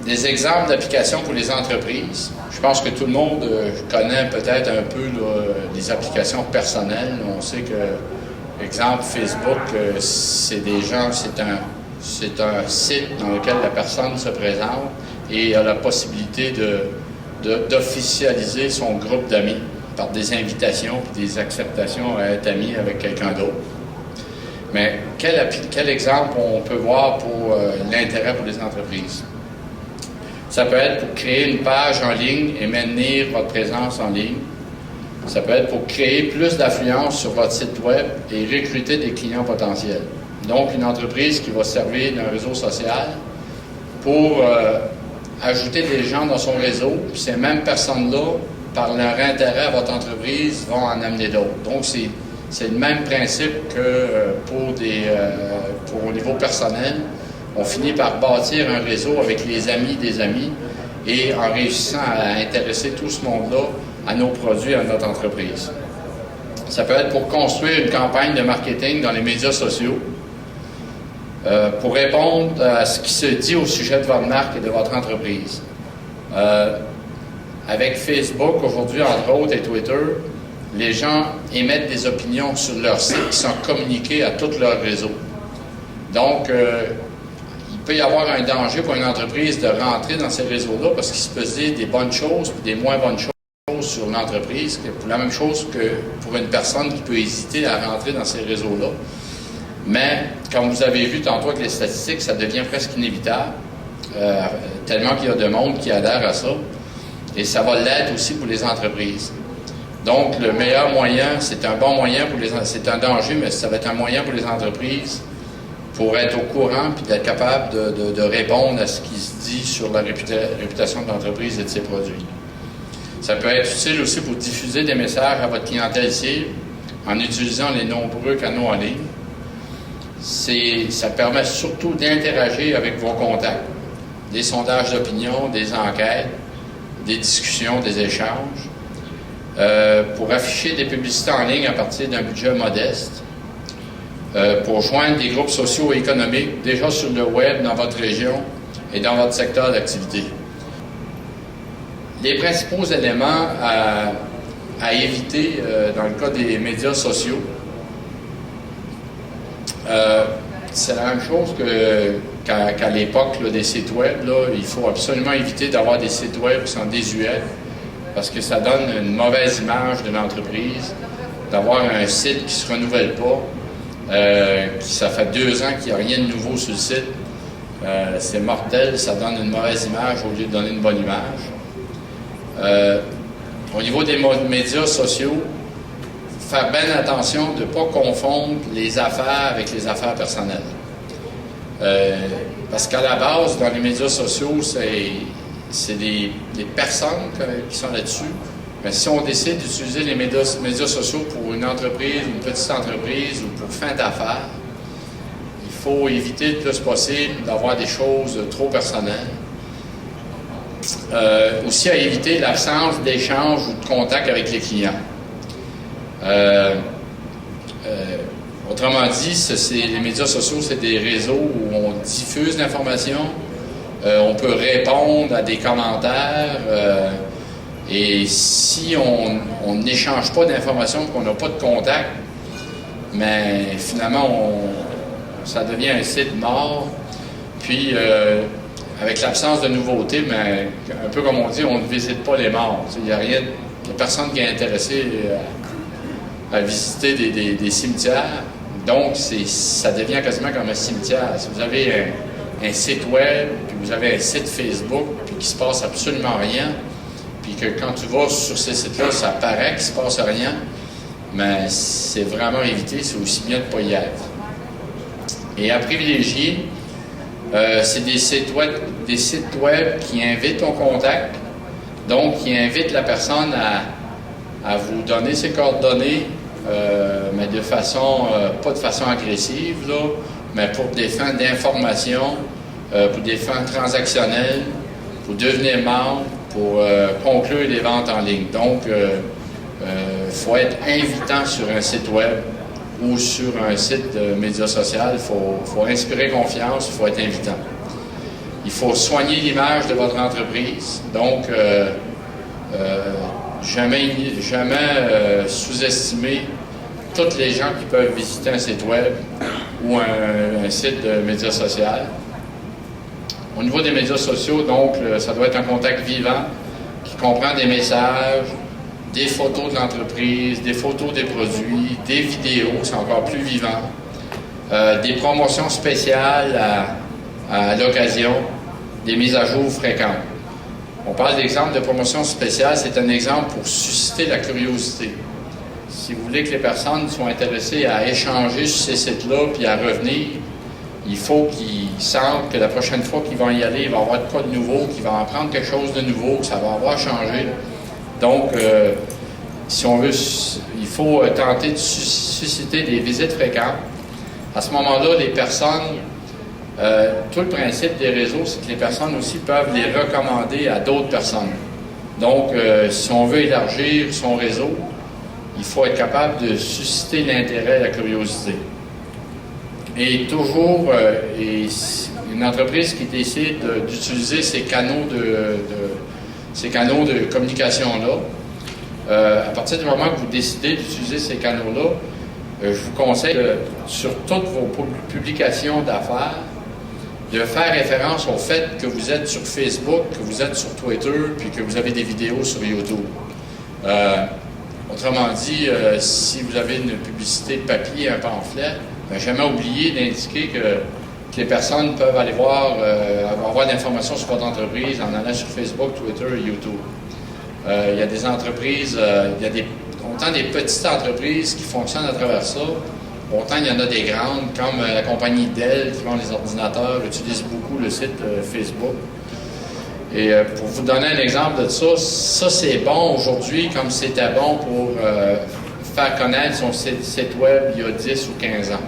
Des exemples d'applications pour les entreprises. Je pense que tout le monde connaît peut-être un peu les applications personnelles. On sait que, exemple, Facebook, c'est un site dans lequel la personne se présente et a la possibilité d'officialiser son groupe d'amis par des invitations et des acceptations à être ami avec quelqu'un d'autre. Mais quel exemple on peut voir pour l'intérêt pour les entreprises? Ça peut être pour créer une page en ligne et maintenir votre présence en ligne. Ça peut être pour créer plus d'affluence sur votre site web et recruter des clients potentiels. Donc, une entreprise qui va servir d'un réseau social pour ajouter des gens dans son réseau, puis ces mêmes personnes-là, par leur intérêt à votre entreprise, vont en amener d'autres. Donc, c'est le même principe que pour au niveau personnel. On finit par bâtir un réseau avec les amis des amis et en réussissant à intéresser tout ce monde-là à nos produits, à notre entreprise. Ça peut être pour construire une campagne de marketing dans les médias sociaux, pour répondre à ce qui se dit au sujet de votre marque et de votre entreprise. Avec Facebook, aujourd'hui, entre autres, et Twitter, les gens émettent des opinions sur leur site qui sont communiquées à tout leur réseau. Donc, il peut y avoir un danger pour une entreprise de rentrer dans ces réseaux-là parce qu'il se peut dire des bonnes choses et des moins bonnes choses sur l'entreprise, pour la même chose que pour une personne qui peut hésiter à rentrer dans ces réseaux-là. Mais, comme vous avez vu tantôt avec les statistiques, ça devient presque inévitable, tellement qu'il y a de monde qui adhère à ça. Et ça va l'être aussi pour les entreprises. Donc, le meilleur moyen, c'est un bon moyen pour les entreprises. C'est un danger, mais ça va être un moyen pour les entreprises pour être au courant puis d'être capable de répondre à ce qui se dit sur la réputation de l'entreprise et de ses produits. Ça peut être utile aussi pour diffuser des messages à votre clientèle cible en utilisant les nombreux canaux en ligne. Ça permet surtout d'interagir avec vos contacts, des sondages d'opinion, des enquêtes, des discussions, des échanges, pour afficher des publicités en ligne à partir d'un budget modeste, pour joindre des groupes sociaux et économiques déjà sur le web dans votre région et dans votre secteur d'activité. Les principaux éléments à éviter dans le cas des médias sociaux, c'est la même chose qu'à l'époque des sites web. Là, il faut absolument éviter d'avoir des sites web qui sont désuets parce que ça donne une mauvaise image de l'entreprise, d'avoir un site qui ne se renouvelle pas, ça fait 2 ans qu'il n'y a rien de nouveau sur le site. C'est mortel, ça donne une mauvaise image au lieu de donner une bonne image. Au niveau des médias sociaux, faire bien attention de ne pas confondre les affaires avec les affaires personnelles. Parce qu'à la base, dans les médias sociaux, c'est des personnes qui sont là-dessus. Mais si on décide d'utiliser les médias sociaux pour une entreprise, une petite entreprise ou pour fin d'affaires, il faut éviter le plus possible d'avoir des choses trop personnelles. Aussi à éviter l'absence d'échange ou de contact avec les clients. Autrement dit, les médias sociaux, c'est des réseaux où on diffuse l'information, on peut répondre à des commentaires, et si on n'échange pas d'informations, qu'on n'a pas de contact, mais finalement, ça devient un site mort. Puis, avec l'absence de nouveautés, mais un peu comme on dit, on ne visite pas les morts. Il n'y a personne qui est intéressé à visiter des cimetières. Donc, ça devient quasiment comme un cimetière. Si vous avez un site web, puis vous avez un site Facebook, puis qu'il ne se passe absolument rien, puis que quand tu vas sur ces sites-là, ça paraît qu'il ne se passe rien, mais c'est vraiment évité, c'est aussi bien de ne pas y être. Et à privilégier, c'est des sites web qui invitent ton contact, donc qui invitent la personne à vous donner ses coordonnées, mais de façon, pas de façon agressive, là, mais pour des fins d'information, pour des fins transactionnelles, pour devenir membre, pour conclure des ventes en ligne. Donc, il faut être invitant sur un site web ou sur un site de média social. Il faut inspirer confiance, il faut être invitant. Il faut soigner l'image de votre entreprise. Donc, jamais sous-estimer toutes les gens qui peuvent visiter un site web ou un site de médias sociaux. Au niveau des médias sociaux, donc, ça doit être un contact vivant qui comprend des messages, des photos de l'entreprise, des photos des produits, des vidéos, c'est encore plus vivant, des promotions spéciales à l'occasion, des mises à jour fréquentes. On parle d'exemple de promotion spéciale, c'est un exemple pour susciter la curiosité. Si vous voulez que les personnes soient intéressées à échanger sur ces sites-là puis à revenir, il faut qu'ils sentent que la prochaine fois qu'ils vont y aller, il va y avoir de quoi de nouveau, qu'ils vont apprendre quelque chose de nouveau, que ça va avoir changé. Donc, si on veut, il faut tenter de susciter des visites fréquentes. À ce moment-là, les personnes, tout le principe des réseaux, c'est que les personnes aussi peuvent les recommander à d'autres personnes. Donc, si on veut élargir son réseau, il faut être capable de susciter l'intérêt, la curiosité. Et toujours, une entreprise qui décide d'utiliser ces canaux de communication-là, à partir du moment que vous décidez d'utiliser ces canaux-là, je vous conseille, sur toutes vos publications d'affaires, de faire référence au fait que vous êtes sur Facebook, que vous êtes sur Twitter, puis que vous avez des vidéos sur YouTube. Autrement dit, si vous avez une publicité de papier, un pamphlet, jamais oublier d'indiquer que les personnes peuvent aller voir, avoir de l'information sur votre entreprise en allant sur Facebook, Twitter et YouTube. Il y a des entreprises, il y a autant des petites entreprises qui fonctionnent à travers ça, autant il y en a des grandes, comme la compagnie Dell qui vend les ordinateurs, utilise beaucoup le site Facebook. Et pour vous donner un exemple de ça, c'est bon aujourd'hui comme c'était bon pour faire connaître son site web il y a 10 ou 15 ans.